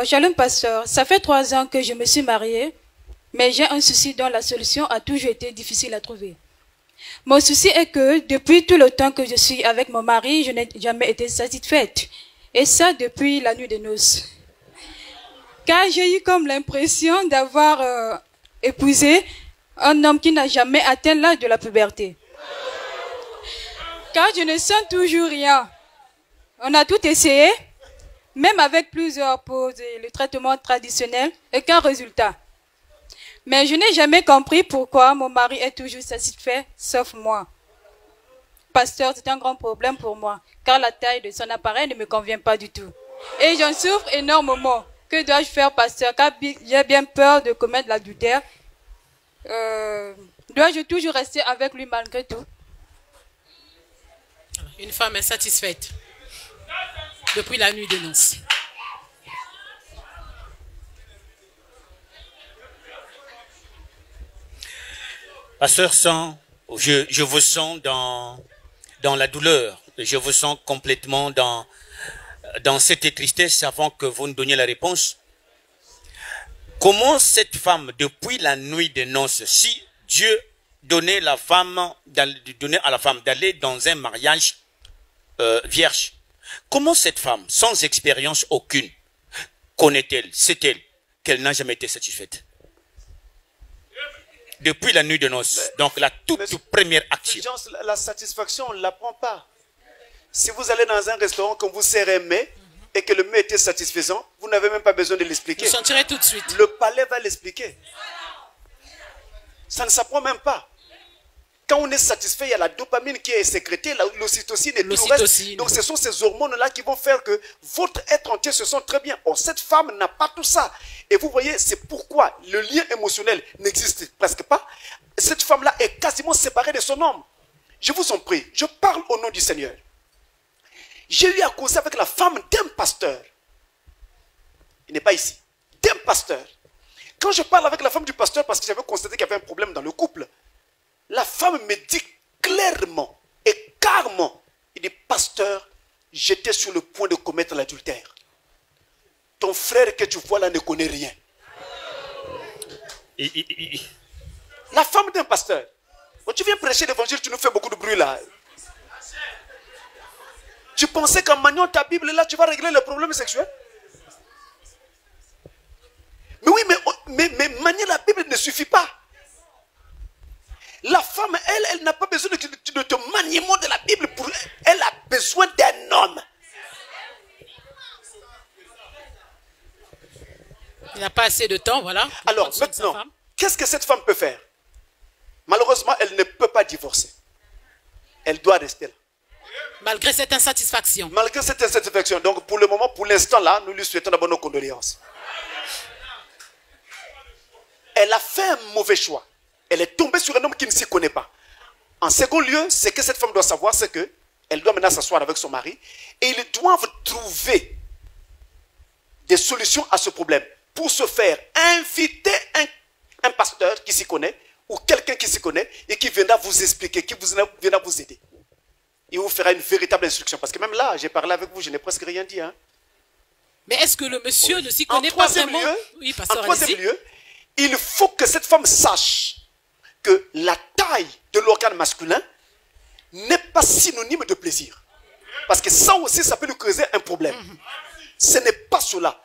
Shalom pasteur, ça fait 3 ans que je me suis mariée, mais j'ai un souci dont la solution a toujours été difficile à trouver. Mon souci est que depuis tout le temps que je suis avec mon mari, je n'ai jamais été satisfaite. Et ça depuis la nuit des noces. Car j'ai eu comme l'impression d'avoir épousé un homme qui n'a jamais atteint l'âge de la puberté. Car je ne sens toujours rien. On a tout essayé, même avec plusieurs pauses et le traitement traditionnel, aucun résultat. Mais je n'ai jamais compris pourquoi mon mari est toujours satisfait, sauf moi. Pasteur, c'est un grand problème pour moi, car la taille de son appareil ne me convient pas du tout. Et j'en souffre énormément. Que dois-je faire, pasteur, car j'ai bien peur de commettre l'adultère. Dois-je toujours rester avec lui malgré tout? Une femme insatisfaite depuis la nuit de noces. Pasteur, je vous sens dans la douleur. Je vous sens complètement dans cette tristesse avant que vous nous donniez la réponse. Comment cette femme, depuis la nuit des noces, si Dieu donnait à la femme d'aller dans un mariage vierge, comment cette femme, sans expérience aucune, connaît-elle, sait-elle qu'elle n'a jamais été satisfaite? Depuis la nuit de noces, donc la toute première action. La satisfaction, on ne l'apprend pas. Si vous allez dans un restaurant, qu'on vous sert un mets, et que le mets était satisfaisant, vous n'avez même pas besoin de l'expliquer. Vous sentirez tout de suite. Le palais va l'expliquer. Ça ne s'apprend même pas. Quand on est satisfait, il y a la dopamine qui est sécrétée, l'ocytocine et tout le reste. Donc ce sont ces hormones-là qui vont faire que votre être entier se sent très bien. Or, cette femme n'a pas tout ça. Et vous voyez, c'est pourquoi le lien émotionnel n'existe presque pas. Cette femme-là est quasiment séparée de son homme. Je vous en prie, je parle au nom du Seigneur. J'ai eu à causer avec la femme d'un pasteur. Il n'est pas ici. D'un pasteur. Quand je parle avec la femme du pasteur, parce que j'avais constaté qu'il y avait un problème dans le couple, la femme me dit clairement et carrément, il dit, pasteur, j'étais sur le point de commettre l'adultère. Ton frère que tu vois là ne connaît rien. La femme d'un pasteur. Quand tu viens prêcher l'évangile, tu nous fais beaucoup de bruit là. Tu pensais qu'en maniant ta Bible là, tu vas régler le problème sexuel? Mais oui, mais manier la Bible ne suffit pas. La femme, elle n'a pas besoin de te maniement de la Bible. Elle a besoin d'un homme. Il n'a pas assez de temps, voilà. Alors maintenant, qu'est-ce que cette femme peut faire? Malheureusement, elle ne peut pas divorcer. Elle doit rester là. Malgré cette insatisfaction. Malgré cette insatisfaction. Donc pour le moment, pour l'instant là, nous lui souhaitons d'abord nos condoléances. Elle a fait un mauvais choix. Elle est tombée sur un homme qui ne s'y connaît pas. En second lieu, ce que cette femme doit savoir, c'est qu'elle doit maintenant s'asseoir avec son mari et ils doivent trouver des solutions à ce problème. Pour ce faire, inviter un pasteur qui s'y connaît ou quelqu'un qui s'y connaît et qui viendra vous expliquer, qui viendra vous aider. Il vous fera une véritable instruction. Parce que même là, j'ai parlé avec vous, je n'ai presque rien dit. Hein. Mais est-ce que le monsieur ne s'y connaît pas vraiment? Oui, pasteur, en troisième lieu, il faut que cette femme sache que la taille de l'organe masculin n'est pas synonyme de plaisir. Parce que ça aussi, ça peut lui causer un problème. Ce n'est pas cela.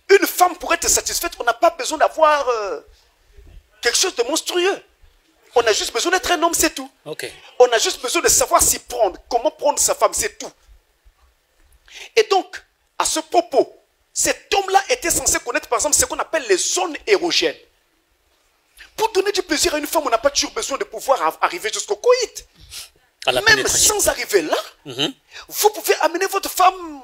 Une femme, pour être satisfaite, on n'a pas besoin d'avoir quelque chose de monstrueux. On a juste besoin d'être un homme, c'est tout. Okay. On a juste besoin de savoir s'y prendre, comment prendre sa femme, c'est tout. Et donc, à ce propos, cet homme-là était censé connaître, par exemple, ce qu'on appelle les zones érogènes. Pour donner du plaisir à une femme, on n'a pas toujours besoin de pouvoir arriver jusqu'au coït. Même sans arriver là, vous pouvez amener votre femme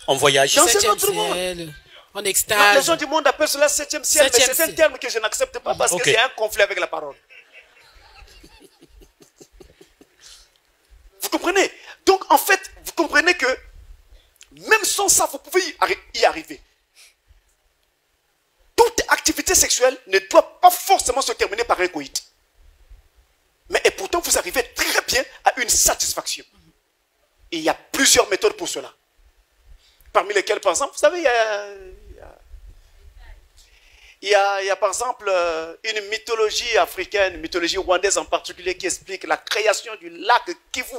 en voyage. Dans un autre monde. En extase. Les gens du monde appellent cela 7e ciel, mais c'est un terme que je n'accepte pas parce qu'il y a un conflit avec la parole. Vous comprenez? Donc en fait, vous comprenez que même sans ça, vous pouvez y arriver. Toute activité sexuelle ne doit pas forcément se terminer par un coït. Mais et pourtant, vous arrivez très bien à une satisfaction. Et il y a plusieurs méthodes pour cela. parmi lesquels, par exemple, vous savez, il y a par exemple une mythologie africaine, une mythologie rwandaise en particulier, qui explique la création du lac Kivu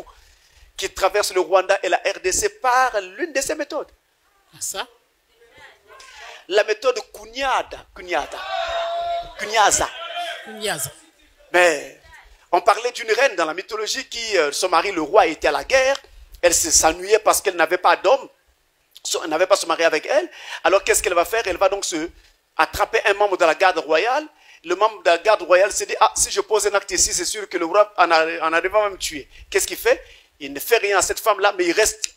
qui traverse le Rwanda et la RDC par l'une de ces méthodes. Ça? La méthode Kunyaza. Mais on parlait d'une reine dans la mythologie qui, son mari, le roi, était à la guerre. Elle s'ennuyait parce qu'elle n'avait pas d'homme. Elle n'avait pas se marier avec elle. Alors qu'est-ce qu'elle va faire? Elle va donc attraper un membre de la garde royale. Le membre de la garde royale s'est dit, ah, si je pose un acte ici, c'est sûr que le roi en arrivant à me tuer. Qu'est-ce qu'il fait? Il ne fait rien à cette femme-là, mais il reste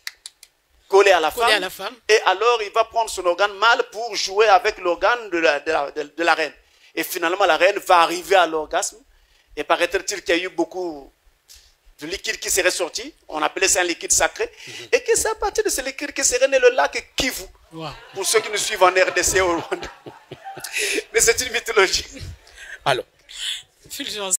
collé à la femme. Et alors, il va prendre son organe mâle pour jouer avec l'organe de la reine. Et finalement, la reine va arriver à l'orgasme. Et paraît-il qu'il y a eu beaucoup de liquide qui serait sorti. On appelait ça un liquide sacré. Et que c'est à partir de ce liquide que serait né le lac Kivu. Wow. Pour ceux qui nous suivent en RDC au Rwanda. Mais c'est une mythologie. Alors.